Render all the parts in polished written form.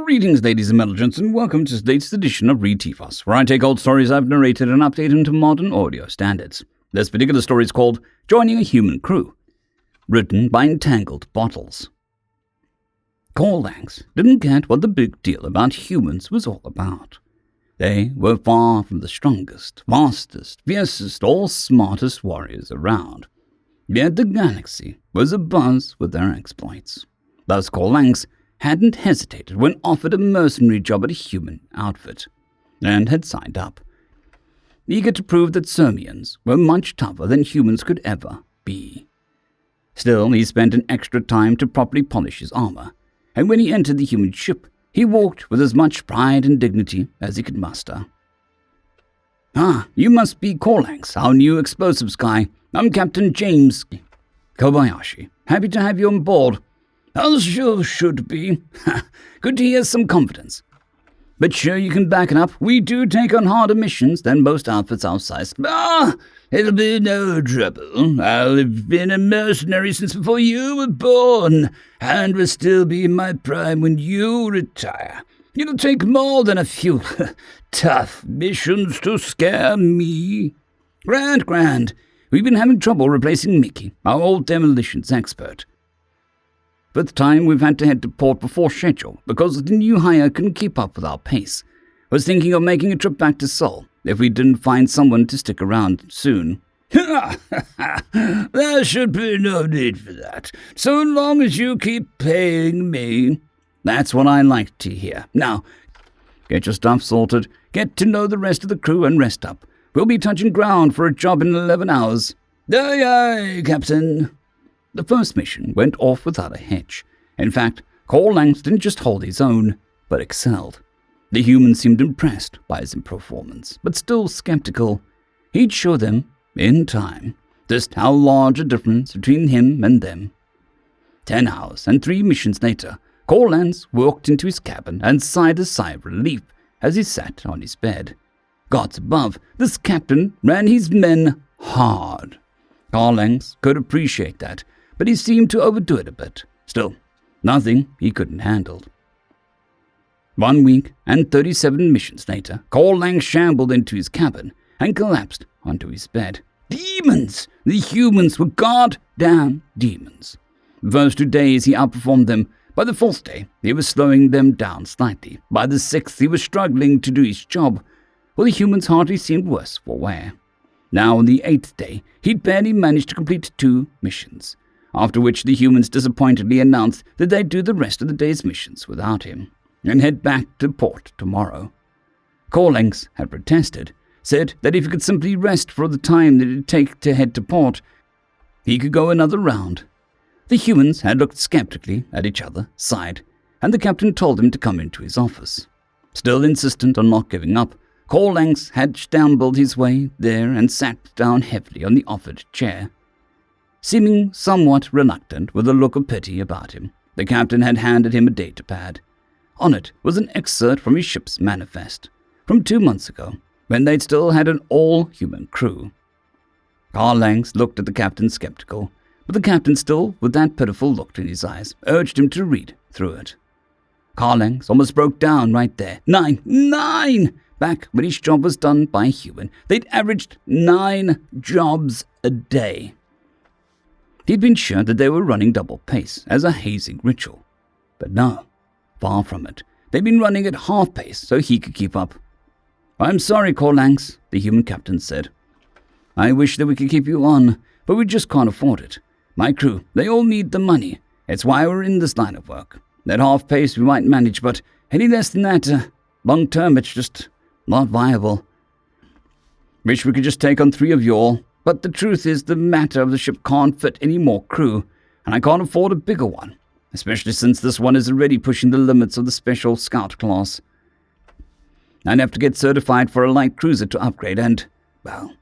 Greetings, ladies and gents, and welcome to today's edition of Read TFOS, where I take old stories I've narrated and update them to modern audio standards. This particular story is called Joining a Human Crew, written by Entangled Bottles. Corlanx didn't get what the big deal about humans was all about. They were far from the strongest, fastest, fiercest, or smartest warriors around. Yet the galaxy was abuzz with their exploits. Thus Corlanx hadn't hesitated when offered a mercenary job at a human outfit, and had signed up, eager to prove that Sirmians were much tougher than humans could ever be. Still, he spent an extra time to properly polish his armor, and when he entered the human ship, he walked with as much pride and dignity as he could muster. "Ah, you must be Corlanx, our new explosives guy. I'm Captain James Kobayashi. Happy to have you on board." "As you should be. Good to hear some confidence. But sure you can back it up. We do take on harder missions than most outfits our size." It'll be no trouble. I've been a mercenary since before you were born, and will still be in my prime when you retire. It'll take more than a few tough missions to scare me." Grand. We've been having trouble replacing Mickey, our old demolitions expert. For the time, we've had to head to port before schedule because the new hire couldn't keep up with our pace. Was thinking of making a trip back to Seoul if we didn't find someone to stick around soon. "There should be no need for that, so long as you keep paying me." "That's what I like to hear. Now, get your stuff sorted, get to know the rest of the crew, and rest up. We'll be touching ground for a job in 11 hours. Aye, Captain." The first mission went off without a hitch. In fact, Corlanx didn't just hold his own, but excelled. The humans seemed impressed by his performance, but still skeptical. He'd show them, in time, just how large a difference between him and them. 10 hours and 3 missions later, Corlanx walked into his cabin and sighed a sigh of relief as he sat on his bed. Gods above, this captain ran his men hard. Corlanx could appreciate that, but he seemed to overdo it a bit. Still, nothing he couldn't handle. 1 week and 37 missions later, Corlanx shambled into his cabin and collapsed onto his bed. Demons! The humans were goddamn demons. The first 2 days he outperformed them. By the 4th day, he was slowing them down slightly. By the 6th, he was struggling to do his job. Well, the humans hardly seemed worse for wear. Now, on the 8th day, he'd barely managed to complete 2 missions, after which the humans disappointedly announced that they'd do the rest of the day's missions without him, and head back to port tomorrow. Corlanx had protested, said that if he could simply rest for the time that it'd take to head to port, he could go another round. The humans had looked skeptically at each other, sighed, and the captain told him to come into his office. Still insistent on not giving up, Corlanx had stumbled his way there and sat down heavily on the offered chair. Seeming somewhat reluctant, with a look of pity about him, the captain had handed him a datapad. On it was an excerpt from his ship's manifest, from 2 months ago, when they'd still had an all-human crew. Corlanx looked at the captain skeptical, but the captain still, with that pitiful look in his eyes, urged him to read through it. Corlanx almost broke down right there. Nine! Back when his job was done by a human, they'd averaged 9 jobs a day. He'd been sure that they were running double pace as a hazing ritual. But no, far from it. They'd been running at half pace so he could keep up. "I'm sorry, Corlanx," the human captain said. "I wish that we could keep you on, but we just can't afford it. My crew, they all need the money. It's why we're in this line of work. At half pace we might manage, but any less than that, long term it's just not viable. Wish we could just take on 3 of you all, but the truth is the matter of the ship can't fit any more crew, and I can't afford a bigger one, especially since this one is already pushing the limits of the special scout class. I'd have to get certified for a light cruiser to upgrade, and, well,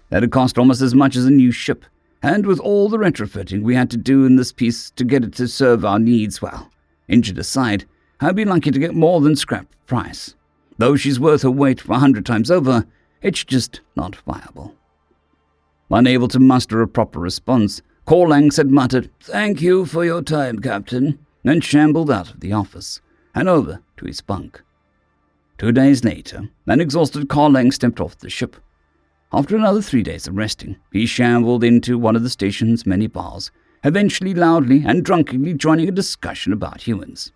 that'd cost almost as much as a new ship, and with all the retrofitting we had to do in this piece to get it to serve our needs, well, injured aside, I'd be lucky to get more than scrap price. Though she's worth her weight 100 times over, it's just not viable." Unable to muster a proper response, Corlanx had muttered, "Thank you for your time, Captain," and shambled out of the office. and over to his bunk. 2 days later, an exhausted Carlang stepped off the ship. After another 3 days of resting, he shambled into one of the station's many bars, eventually loudly and drunkenly joining a discussion about humans.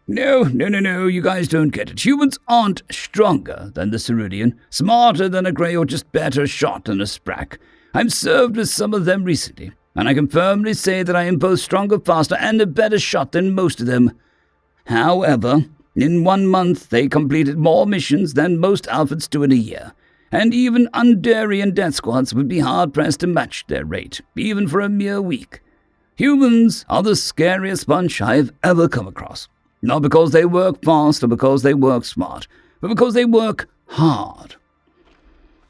No, you guys don't get it. Humans aren't stronger than the Cerulean, smarter than a Grey, or just better shot than a Sprack. I've served with some of them recently, and I can firmly say that I am both stronger, faster, and a better shot than most of them. However, in 1 month they completed more missions than most outfits do in a year, and even Undarian death squads would be hard-pressed to match their rate, even for a mere week. Humans are the scariest bunch I have ever come across. Not because they work fast or because they work smart, but because they work hard.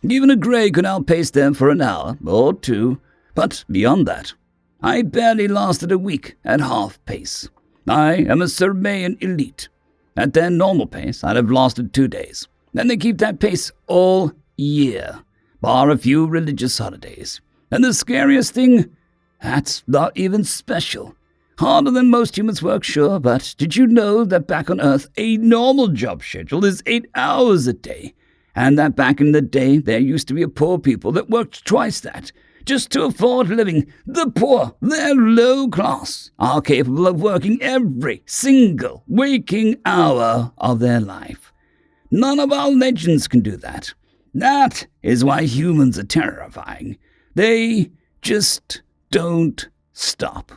Even a Grey could outpace them for an hour or two, but beyond that, I barely lasted a week at half pace. I am a Sermaean elite. At their normal pace, I'd have lasted 2 days, and they keep that pace all year, bar a few religious holidays. And the scariest thing, that's not even special. Harder than most humans work, sure, but did you know that back on Earth, a normal job schedule is 8 hours a day? And that back in the day, there used to be a poor people that worked twice that, just to afford living. The poor, they're low class, are capable of working every single waking hour of their life. None of our legends can do that. That is why humans are terrifying. They just don't stop.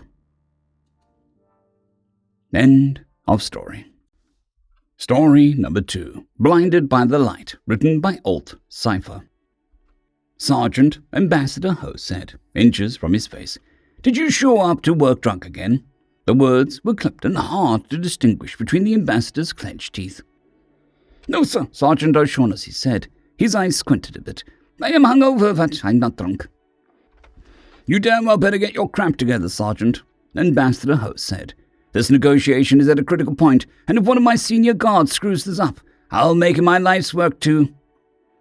End of story. Story number 2, Blinded by the Light, written by Alt Cypher. Sergeant Ambassador Ho said, inches from his face, "Did you show up to work drunk again?" The words were clipped and hard to distinguish between the ambassador's clenched teeth. "No, sir," Sergeant O'Shaughnessy said. His eyes squinted a bit. "I am hungover, but I'm not drunk." "You damn well better get your crap together, Sergeant," Ambassador Ho said. "This negotiation is at a critical point, and if one of my senior guards screws this up, I'll make it my life's work to—"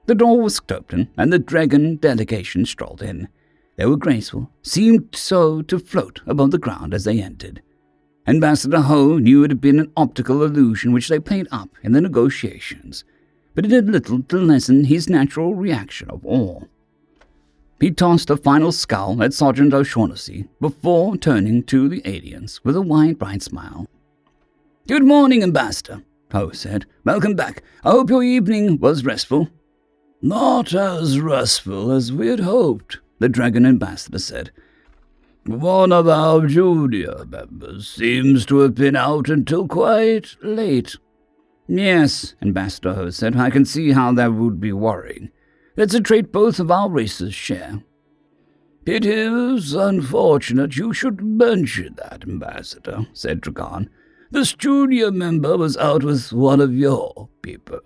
The door whisked open, and the dragon delegation strolled in. They were graceful, seemed so to float above the ground as they entered. Ambassador Ho knew it had been an optical illusion which they played up in the negotiations, but it did little to lessen his natural reaction of awe. He tossed a final scowl at Sergeant O'Shaughnessy before turning to the aliens with a wide, bright smile. "Good morning, Ambassador," Ho said. "Welcome back. I hope your evening was restful." "Not as restful as we had hoped," the Dragon Ambassador said. "One of our junior members seems to have been out until quite late." "Yes," Ambassador Ho said. "I can see how that would be worrying. That's a trait both of our races share." "It is unfortunate you should mention that, Ambassador," said Dragon. "This junior member was out with one of your people."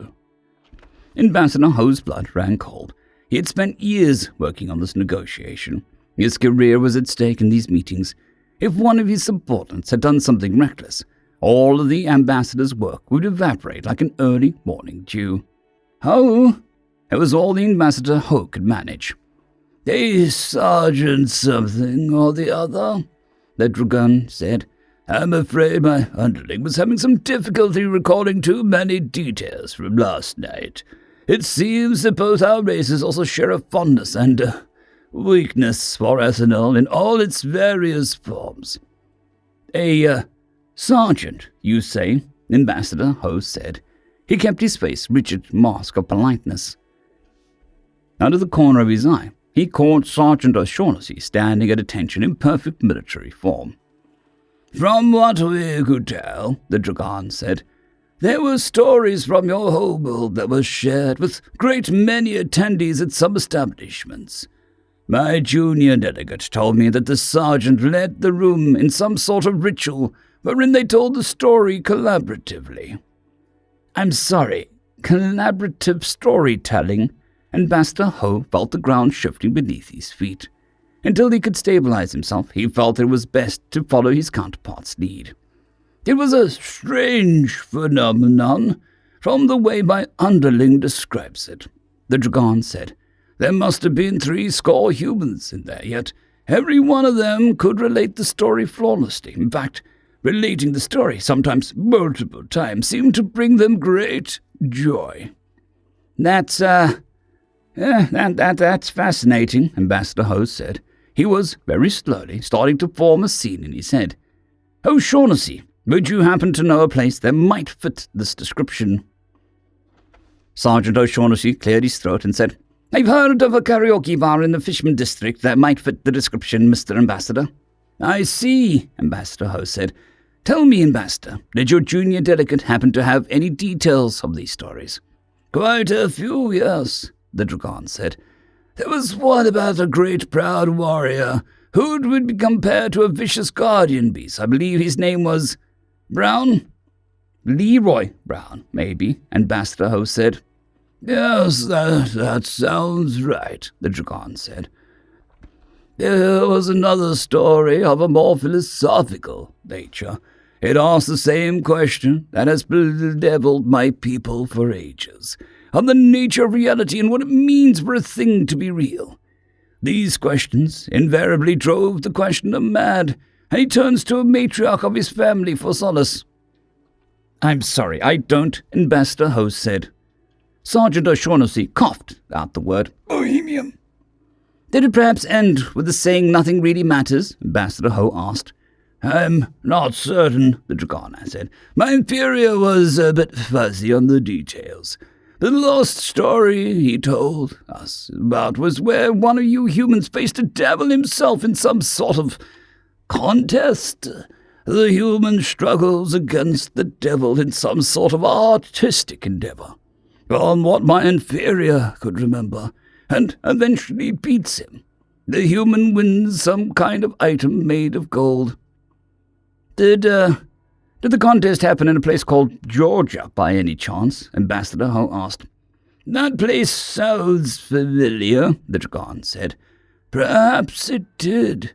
Ambassador Ho's blood ran cold. He had spent years working on this negotiation. His career was at stake in these meetings. If one of his subordinates had done something reckless, all of the ambassador's work would evaporate like an early morning dew. Ho! It was all the Ambassador Ho could manage. "A sergeant something or the other," the dragon said. "I'm afraid my underling was having some difficulty recalling too many details from last night. It seems that both our races also share a fondness and weakness for ethanol in all its various forms." "A sergeant, you say?" Ambassador Ho said. He kept his face rigid mask of politeness. Out of the corner of his eye, he caught Sergeant O'Shaughnessy standing at attention in perfect military form. "From what we could tell," the dragon said, "there were stories from your homeworld that were shared with great many attendees at some establishments. My junior delegate told me that the sergeant led the room in some sort of ritual wherein they told the story collaboratively." "I'm sorry, collaborative storytelling?" Ambassador Ho felt the ground shifting beneath his feet. Until he could stabilize himself, he felt it was best to follow his counterpart's lead. "It was a strange phenomenon, from the way my underling describes it," the dragon said. "There must have been 70 humans in there, yet every one of them could relate the story flawlessly. In fact, Relating the story, sometimes multiple times, seemed to bring them great joy. That's fascinating, Ambassador Ho said. He was, very slowly, starting to form a scene in his head. O'Shaughnessy, would you happen to know a place that might fit this description? Sergeant O'Shaughnessy cleared his throat and said, I've heard of a karaoke bar in the Fishman district that might fit the description, Mr. Ambassador. I see, Ambassador Ho said. Tell me, Ambassador, did your junior delegate happen to have any details of these stories? Quite a few, yes, the Dragon said. There was one about a great proud warrior who would be compared to a vicious guardian beast. I believe his name was Brown? Leroy Brown, maybe, Ambassador Ho said. Yes, that sounds right, the Dragon said. There was another story of a more philosophical nature. It asked the same question that has bedeviled my people for ages, on the nature of reality and what it means for a thing to be real. These questions invariably drove the questioner mad, and he turns to a matriarch of his family for solace. I'm sorry, I don't, Ambassador Ho said. Sergeant O'Shaughnessy coughed out the word Bohemian. Did it perhaps end with the saying nothing really matters? Ambassador Ho asked. I'm not certain, the Dragon said. My inferior was a bit fuzzy on the details. The last story he told us about was where one of you humans faced a devil himself in some sort of contest. The human struggles against the devil in some sort of artistic endeavor, on what my inferior could remember, and eventually beats him. The human wins some kind of item made of gold. Did the contest happen in a place called Georgia by any chance? Ambassador Ho asked. That place sounds familiar, the Dragon said. Perhaps it did.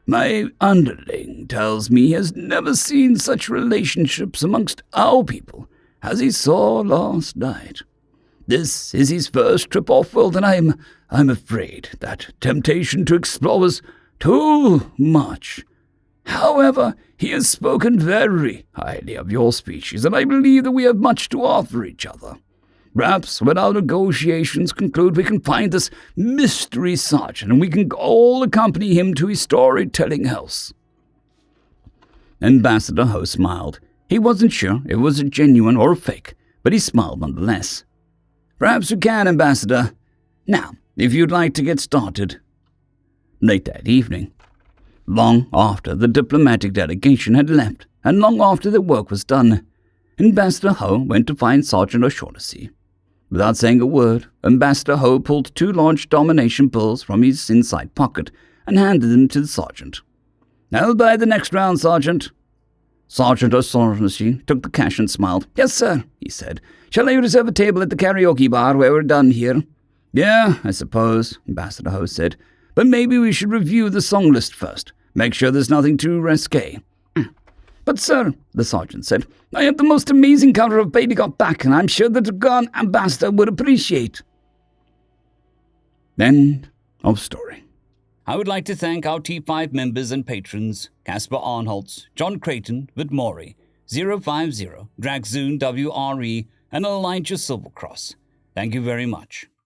My underling tells me he has never seen such relationships amongst our people as he saw last night. This is his first trip off-world, and I'm afraid that temptation to explore was too much. However, he has spoken very highly of your species, and I believe that we have much to offer each other. Perhaps when our negotiations conclude, we can find this mystery sergeant, and we can all accompany him to his storytelling house. Ambassador Ho smiled. He wasn't sure it was a genuine or a fake, but he smiled nonetheless. Perhaps you can, Ambassador. Now, if you'd like to get started. Late that evening, long after the diplomatic delegation had left, and long after their work was done, Ambassador Ho went to find Sergeant O'Shaughnessy. Without saying a word, Ambassador Ho pulled 2 large domination pills from his inside pocket and handed them to the sergeant. I'll buy the next round, Sergeant. Sergeant O'Shaughnessy took the cash and smiled. Yes, sir, he said. Shall I reserve a table at the karaoke bar where we're done here? Yeah, I suppose, Ambassador Ho said. But maybe we should review the song list first. Make sure there's nothing too risque. But, sir, the sergeant said, I have the most amazing cover of Baby Got Back, and I'm sure the Dragon Ambassador would appreciate. End of story. I would like to thank our T5 members and patrons, Casper Arnholtz, John Creighton, Vidmori, 050, Dragzoon WRE, and Elijah Silvercross. Thank you very much.